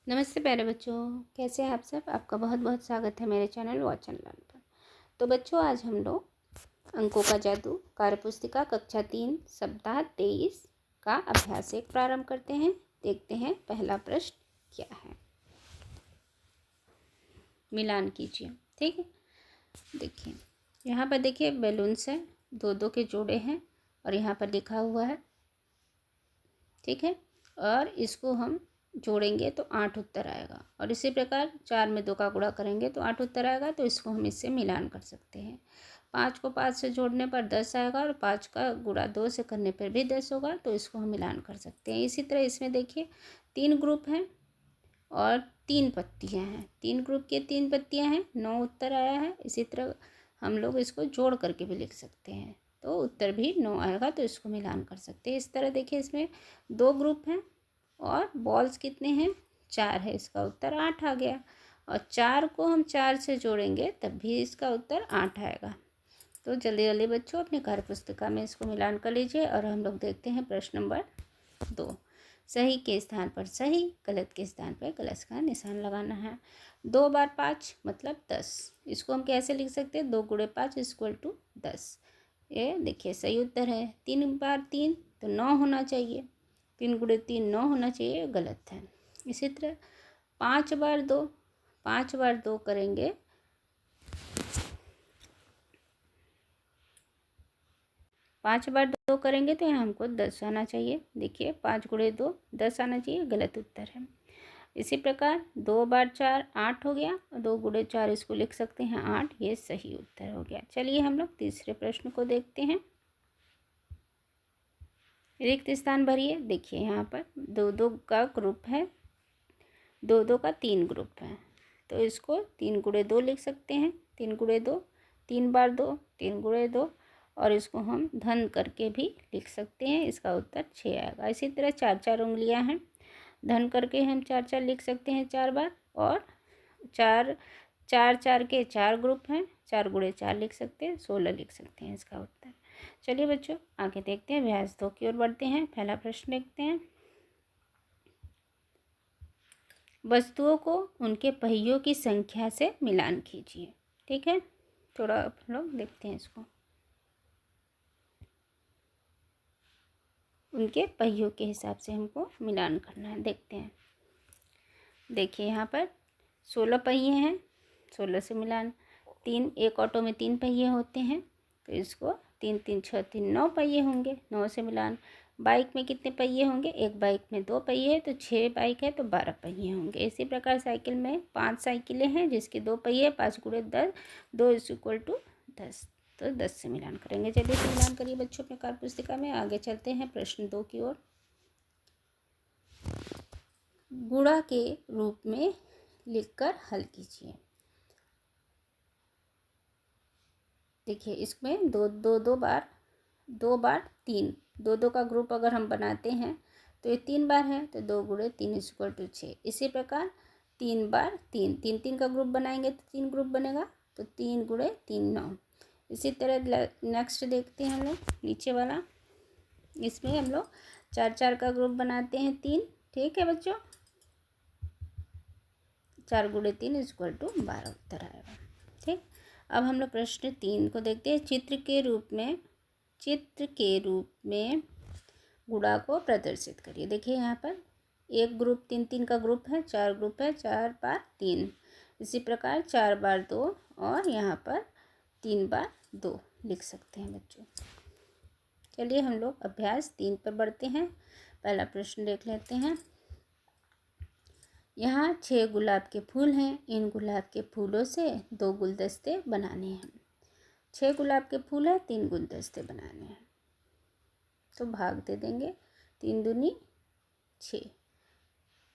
नमस्ते प्यारे बच्चों, कैसे हैं आप सब। आपका बहुत बहुत स्वागत है मेरे चैनल वॉच एंड लर्न पर। तो बच्चों, आज हम लोग अंकों का जादू कार्यपुस्तिका कक्षा 3 सप्ताह 23 का अभ्यास एक प्रारंभ करते हैं। देखते हैं पहला प्रश्न क्या है। मिलान कीजिए। ठीक है, देखिए यहाँ पर देखिए बैलून्स हैं, दो दो के जोड़े हैं और यहाँ पर लिखा हुआ है। ठीक है, और इसको हम जोड़ेंगे तो 8 उत्तर आएगा और इसी प्रकार 4 में 2 का गुणा करेंगे तो 8 उत्तर आएगा। तो इसको हम इससे मिलान कर सकते हैं। 5 को 5 से जोड़ने पर 10 आएगा और 5 का गुणा 2 से करने पर भी 10 होगा। तो इसको हम मिलान कर सकते हैं। इसी तरह इसमें देखिए 3 ग्रुप हैं और 3 पत्तियां हैं। 3 ग्रुप की 3 पत्तियां हैं, 9 उत्तर आया है। इसी तरह हम लोग इसको जोड़ करके भी लिख सकते हैं तो उत्तर भी 9 आएगा। तो इसको मिलान कर सकते हैं। इस तरह देखिए इसमें 2 ग्रुप हैं और बॉल्स कितने हैं, 4 है। इसका उत्तर 8 आ गया और 4 को हम 4 से जोड़ेंगे तब भी इसका उत्तर 8 आएगा। तो जल्दी जल्दी बच्चों अपनी कार्यपुस्तिका में इसको मिलान कर लीजिए और हम लोग देखते हैं प्रश्न नंबर 2। सही के स्थान पर सही, गलत के स्थान पर गलत का निशान लगाना है। 2 बार 5 मतलब 10। इसको हम कैसे लिख सकते हैं, 2 गुणे 5 इक्वल टू 10। ये देखिए सही उत्तर है। 3 बार 3 तो 9 होना चाहिए। 3 गुणे 3 9 होना चाहिए, गलत है। इसी तरह 5 बार 2, 5 बार 2 करेंगे, 5 बार 2 करेंगे तो यहाँ हमको 10 आना चाहिए। देखिए 5 गुणे 2 10 आना चाहिए, गलत उत्तर है। इसी प्रकार 2 बार 4 8 हो गया और 2 गुणे 4 इसको लिख सकते हैं 8, ये सही उत्तर हो गया। चलिए हम लोग तीसरे प्रश्न को देखते हैं। रिक्त स्थान भरिए। देखिए यहाँ पर 2 2 का ग्रुप है, 2 2 का 3 ग्रुप है। तो इसको 3 गुणे 2 लिख सकते हैं। 3 गुणे 2, 3 बार 2 3 गुणे 2 और इसको हम धन करके भी लिख सकते हैं। इसका उत्तर 6 आएगा। इसी तरह 4 4 उंगलियां हैं, धन करके हम 4 4 लिख सकते हैं 4 बार। और 4 4 4 के 4 ग्रुप हैं, 4 गुणे 4 लिख सकते हैं, 16 लिख सकते हैं इसका उत्तर। चलिए बच्चों आगे देखते हैं, अभ्यास 2 की ओर बढ़ते हैं। पहला प्रश्न देखते हैं। वस्तुओं को उनके पहियों की संख्या से मिलान कीजिए। ठीक है, थोड़ा आप लोग देखते हैं इसको। उनके पहियों के हिसाब से हमको मिलान करना है। देखते हैं। देखिए यहाँ पर 16 पहिए हैं, 16 से मिलान। 3 एक ऑटो में 3 पहिए होते हैं तो इसको 3 3 6 3 9 पहिए होंगे, 9 से मिलान। बाइक में कितने पहिए होंगे, एक बाइक में 2 पहिए है तो 6 बाइक है तो 12 पहिए होंगे। इसी प्रकार साइकिल में 5 साइकिलें हैं जिसके 2 पहिए, 5 गुणे 10, 2 इज इक्वल टू 10। तो 10 से मिलान करेंगे। चलिए तो मिलान करिए बच्चों अपने कार्यपुस्तिका में। आगे चलते हैं प्रश्न 2 की ओर। गुणा के रूप में लिखकर हल कीजिए। देखिए इसमें दो बार 3, 2 2 का ग्रुप अगर हम बनाते हैं तो ये 3 बार है तो 2 गुणे 3 इक्वल टू 6। इसी प्रकार 3 बार 3, 3 3 का ग्रुप बनाएंगे तो 3 ग्रुप बनेगा तो 3 गुणे 3 9। इसी तरह नेक्स्ट देखते हैं हम लोग नीचे वाला। इसमें हम लोग 4 4 का ग्रुप बनाते हैं 3। ठीक है बच्चों, 4 गुणे 3 इक्वल टू 12 उत्तर आएगा। ठीक, अब हम लोग प्रश्न 3 को देखते हैं। चित्र के रूप में गुणा को प्रदर्शित करिए। देखिए यहाँ पर एक ग्रुप 3 3 का ग्रुप है, 4 ग्रुप है, 4 बार 3। इसी प्रकार 4 बार 2 और यहाँ पर 3 बार 2 लिख सकते हैं बच्चों। चलिए हम लोग अभ्यास 3 पर बढ़ते हैं। पहला प्रश्न देख लेते हैं। यहाँ 6 गुलाब के फूल हैं। इन गुलाब के फूलों से 2 गुलदस्ते बनाने हैं। 6 गुलाब के फूल है, 3 गुलदस्ते बनाने हैं तो भाग दे देंगे। 3 दूनी 6।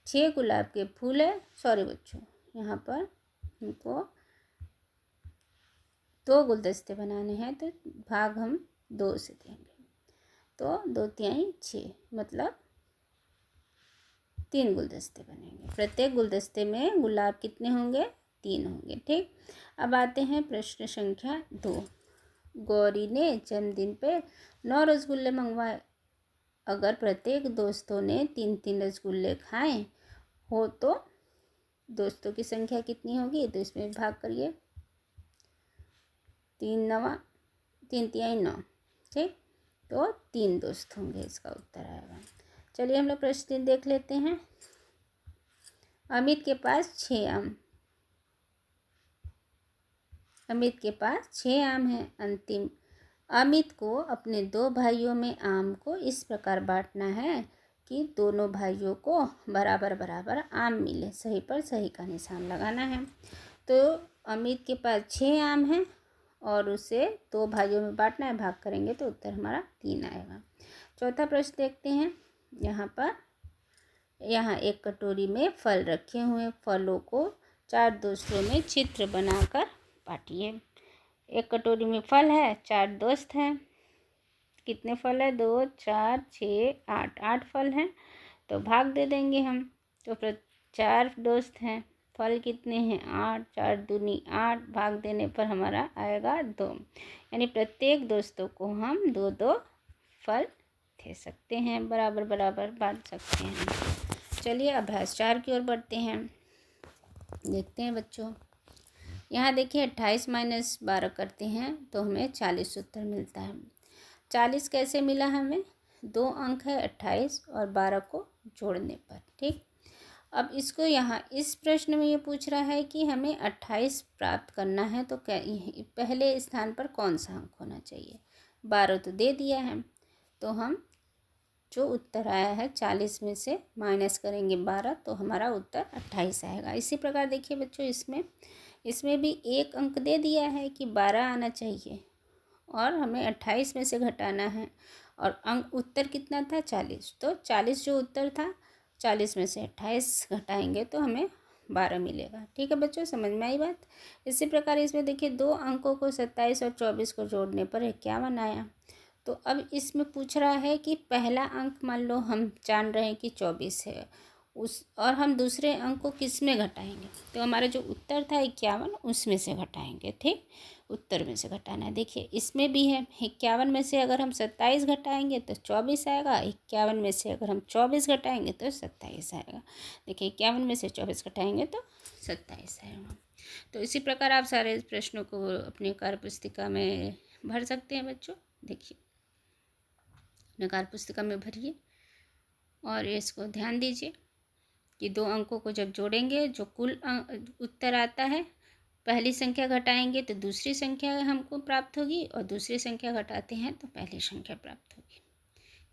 6 गुलाब के फूल है, सॉरी बच्चों यहाँ पर हमको 2 गुलदस्ते बनाने हैं तो भाग हम 2 से देंगे। तो 2 तिहाई 6 मतलब 3 गुलदस्ते बनेंगे। प्रत्येक गुलदस्ते में गुलाब कितने होंगे, 3 होंगे। ठीक, अब आते हैं प्रश्न संख्या 2। गौरी ने जन्मदिन पे 9 रसगुल्ले मंगवाए। अगर प्रत्येक दोस्तों ने 3 3 रसगुल्ले खाए हो तो दोस्तों की संख्या कितनी होगी, तो इसमें भाग करिए, 3 9 3 3 9, ठीक। तो 3 दोस्त होंगे, इसका उत्तर आएगा। चलिए हम लोग प्रश्न देख लेते हैं। अमित के पास 6 आम, अमित के पास 6 आम हैं। अंतिम, अमित को अपने 2 भाइयों में आम को इस प्रकार बांटना है कि दोनों भाइयों को बराबर बराबर आम मिले। सही पर सही का निशान लगाना है। तो अमित के पास 6 आम हैं और उसे 2 भाइयों में बांटना है, भाग करेंगे तो उत्तर हमारा 3 आएगा। चौथा प्रश्न देखते हैं। यहाँ एक कटोरी में फल रखे हुए, फलों को 4 दोस्तों में चित्र बनाकर बांटिए। एक कटोरी में फल है, 4 दोस्त हैं। कितने फल है, 2 4 6 8, 8 फल हैं, तो भाग दे देंगे हम। तो 4 दोस्त हैं, फल कितने हैं, 8, 4 दूनी 8, भाग देने पर हमारा आएगा 2। यानी प्रत्येक दोस्तों को हम 2 2 फल दे सकते हैं, बराबर बराबर बांट सकते हैं। चलिए अभ्यास 4 की ओर बढ़ते हैं। देखते हैं बच्चों, यहाँ देखिए 28 - 12 करते हैं तो हमें 40 उत्तर मिलता है। 40 कैसे मिला हमें, 2 अंक है 28 और 12 को जोड़ने पर, ठीक। अब इसको यहाँ इस प्रश्न में ये पूछ रहा है कि हमें 28 प्राप्त करना है, तो क्या पहले स्थान पर कौन सा अंक होना चाहिए। 12 तो दे दिया है, तो हम जो उत्तर आया है 40 में से माइनस करेंगे 12, तो हमारा उत्तर 28 आएगा। इसी प्रकार देखिए बच्चों, इसमें भी 1 अंक दे दिया है कि 12 आना चाहिए और हमें 28 में से घटाना है, और अंक उत्तर कितना था, 40। तो 40 जो उत्तर था, 40 में से 28 घटाएंगे तो हमें 12 मिलेगा। ठीक है बच्चों, समझ में आई बात। इसी प्रकार इसमें देखिए 2 अंकों को 27 और 24 को जोड़ने पर 51 आया। तो अब इसमें पूछ रहा है कि पहला अंक मान लो हम जान रहे हैं कि 24 है, और हम दूसरे अंक को किस में घटाएंगे, तो हमारा जो उत्तर था 51 उसमें से घटाएंगे, ठीक। उत्तर में से घटाना है। देखिए इसमें भी है, 51 में से अगर हम 27 घटाएंगे तो 24 आएगा, 51 में से अगर हम 24 घटाएंगे तो 27 आएगा। देखिए 51 में से 24 घटाएंगे तो 27 आएगा। तो इसी प्रकार आप सारे प्रश्नों को अपनी कार्यपुस्तिका में भर सकते हैं बच्चों। देखिए अपने कार्यपुस्तिका में भरिए और इसको ध्यान दीजिए कि 2 अंकों को जब जोड़ेंगे, जो कुल उत्तर आता है, पहली संख्या घटाएंगे तो दूसरी संख्या हमको प्राप्त होगी, और दूसरी संख्या घटाते हैं तो पहली संख्या प्राप्त होगी।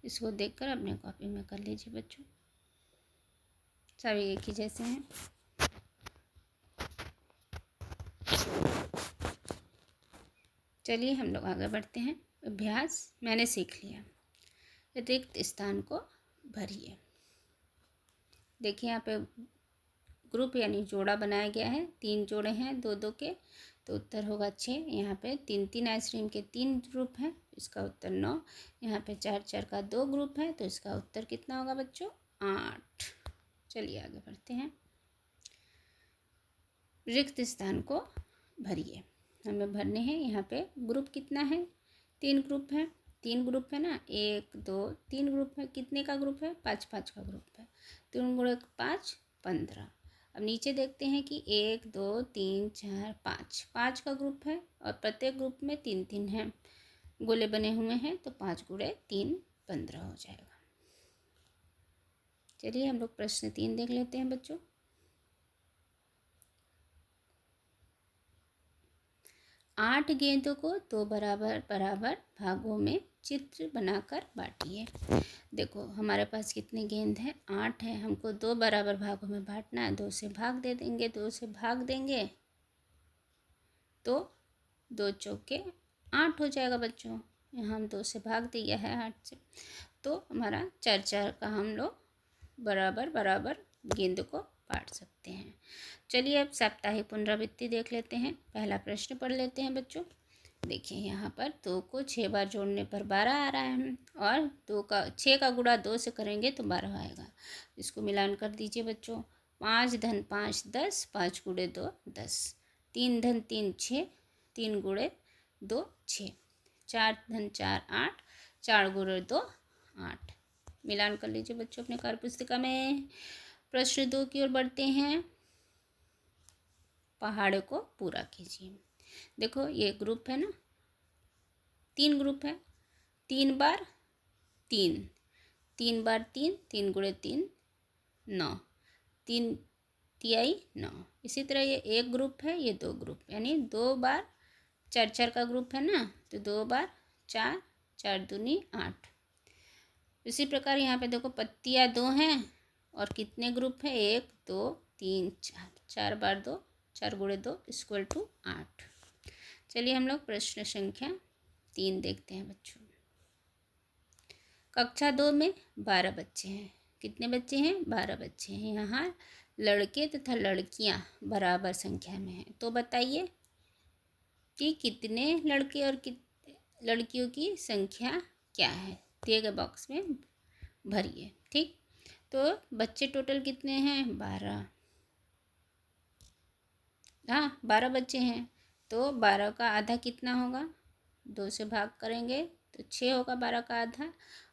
इसको देखकर अपने कॉपी में कर लीजिए बच्चों, सभी एक ही जैसे हैं। चलिए हम लोग आगे बढ़ते हैं। अभ्यास मैंने सीख लिया, रिक्त स्थान को भरिए। देखिए यहाँ पे ग्रुप यानी जोड़ा बनाया गया है, 3 जोड़े हैं 2 2 के, तो उत्तर होगा 6। यहाँ पे 3 3 आइसक्रीम के 3 ग्रुप हैं, इसका उत्तर 9। यहाँ पे 4 4 का 2 ग्रुप है, तो इसका उत्तर कितना होगा बच्चों, 8। चलिए आगे बढ़ते हैं। रिक्त स्थान को भरिए, हमें भरने हैं। यहाँ पे ग्रुप कितना है, 3 ग्रुप है, 3 ग्रुप है ना, 1 2 3 ग्रुप है। कितने का ग्रुप है, 5 5 का ग्रुप है। 3 गुणे 5 15। अब नीचे देखते हैं कि 1 2 3 4 5, 5 का ग्रुप है और प्रत्येक ग्रुप में 3 3 हैं, गोले बने हुए हैं, तो 5 गुणे 3 15 हो जाएगा। चलिए हम लोग प्रश्न 3 देख लेते हैं बच्चों। आठ गेंदों को 2 बराबर बराबर भागों में चित्र बनाकर बांटिए। देखो हमारे पास कितने गेंद हैं, 8 हैं। हमको 2 बराबर भागों में बांटना है, 2 से भाग दे देंगे, 2 से भाग देंगे तो 2 चौके 8 हो जाएगा बच्चों। यहाँ हम 2 से भाग दिया है 8 से, तो हमारा 4 4 का हम लोग बराबर बराबर गेंद को बांट सकते हैं। चलिए अब साप्ताहिक पुनरावृत्ति देख लेते हैं। पहला प्रश्न पढ़ लेते हैं बच्चों। देखिए यहाँ पर 2 को 6 बार जोड़ने पर 12 आ रहा है, और 6 का गुणा 2 से करेंगे तो 12 आएगा। इसको मिलान कर दीजिए बच्चों। 5 धन 5 10, 5 गुणे 2 10। 3 धन 3 6, 3 गुणे 2 6। 4 धन 4 8, 4 गुणे 2 8। मिलान कर लीजिए बच्चों अपने कार्यपुस्तिका में। प्रश्न 2 की ओर बढ़ते हैं। पहाड़ को पूरा कीजिए। देखो ये ग्रुप है ना, 3 ग्रुप है, 3 बार 3, 3 बार 3, 3 गुणे 3 9, 3 तिहाई 9। इसी तरह ये एक ग्रुप है, ये 2 ग्रुप, यानी 2 बार 4 4 का ग्रुप है ना, तो 2 बार 4, 4 दूनी 8। इसी प्रकार यहाँ पे देखो पत्तियाँ 2 हैं और कितने ग्रुप हैं, 1 2 3 4, 4 बार 2, 4 गुणे 2 इक्वल टू 8। चलिए हम लोग प्रश्न संख्या 3 देखते हैं बच्चों। कक्षा 2 में 12 बच्चे हैं। कितने बच्चे हैं, 12 बच्चे हैं। यहाँ लड़के तथा लड़कियाँ बराबर संख्या में हैं, तो बताइए कि कितने लड़के और लड़कियों की संख्या क्या है, दिए गए बॉक्स में भरिए। ठीक, तो बच्चे टोटल कितने हैं, 12। हाँ 12 बच्चे हैं, तो 12 का आधा कितना होगा, 2 से भाग करेंगे तो 6 होगा 12 का आधा।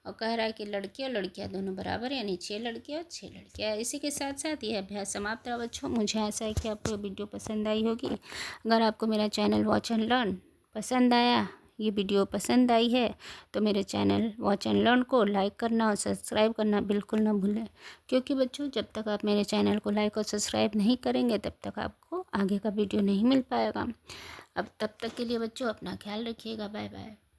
और कह रहा है कि लड़के और लड़कियां दोनों बराबर, यानी 6 लड़के और 6 लड़कियां। इसी के साथ साथ यह अभ्यास समाप्त रहा बच्चों। मुझे आशा है कि आपको वीडियो पसंद आई होगी। अगर आपको मेरा चैनल वॉच एंड लर्न पसंद आया, ये वीडियो पसंद आई है, तो मेरे चैनल वॉच एंड लर्न को लाइक करना और सब्सक्राइब करना बिल्कुल ना भूलें। क्योंकि बच्चों जब तक आप मेरे चैनल को लाइक और सब्सक्राइब नहीं करेंगे तब तक आपको आगे का वीडियो नहीं मिल पाएगा। अब तब तक के लिए बच्चों अपना ख्याल रखिएगा। Bye bye.